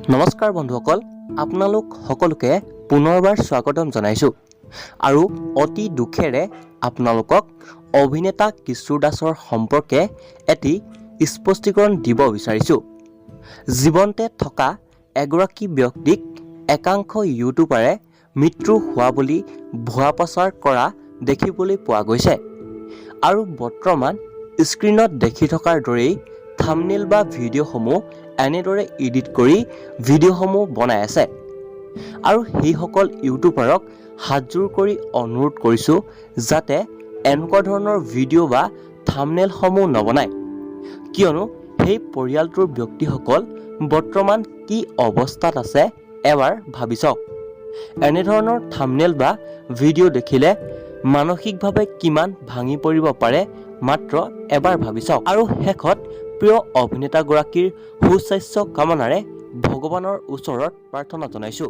নমস্কাৰ বন্ধুসকল, আপোনালোক সকলোকে পুনৰবাৰ স্বাগতম জনাইছোঁ আৰু অতি দুখেৰে আপোনালোকক অভিনেতা কিশোৰ দাসৰ সম্পৰ্কে এটি স্পষ্টীকৰণ দিব বিচাৰিছোঁ। জীৱনতে থকা এগৰাকী ব্যক্তিক একাংশ ইউটিউবাৰে মৃত্যু হোৱা বুলি ভুৱা প্ৰচাৰ কৰা দেখিবলৈ পোৱা গৈছে আৰু বৰ্তমান স্ক্ৰীনত দেখি থকাৰ দৰেই থাম্বনেইল বা ভিডিঅ'সমূহ এনেদৰে এডিট কৰি ভিডিঅ'সমূহ বনাই আছে আৰু সেইসকল ইউটিউবাৰক হাতজোৰ কৰি অনুৰোধ কৰিছোঁ যাতে এনেকুৱা ধৰণৰ ভিডিঅ' বা থাম্বনেইলসমূহ নবনায়, কিয়নো সেই পৰিয়ালটোৰ ব্যক্তিসকল বৰ্তমান কি অৱস্থাত আছে এবাৰ ভাবি চাওক। এনেধৰণৰ থাম্বনেইল বা ভিডিঅ' দেখিলে মানসিকভাৱে কিমান ভাঙি পৰিব পাৰে মাত্ৰ এবাৰ ভাবি চাওক। আৰু শেষত প্ৰিয় অভিনেতাগৰাকীৰ সুস্বাস্থ্য কামনাৰে ভগৱানৰ ওচৰত প্ৰাৰ্থনা জনাইছোঁ।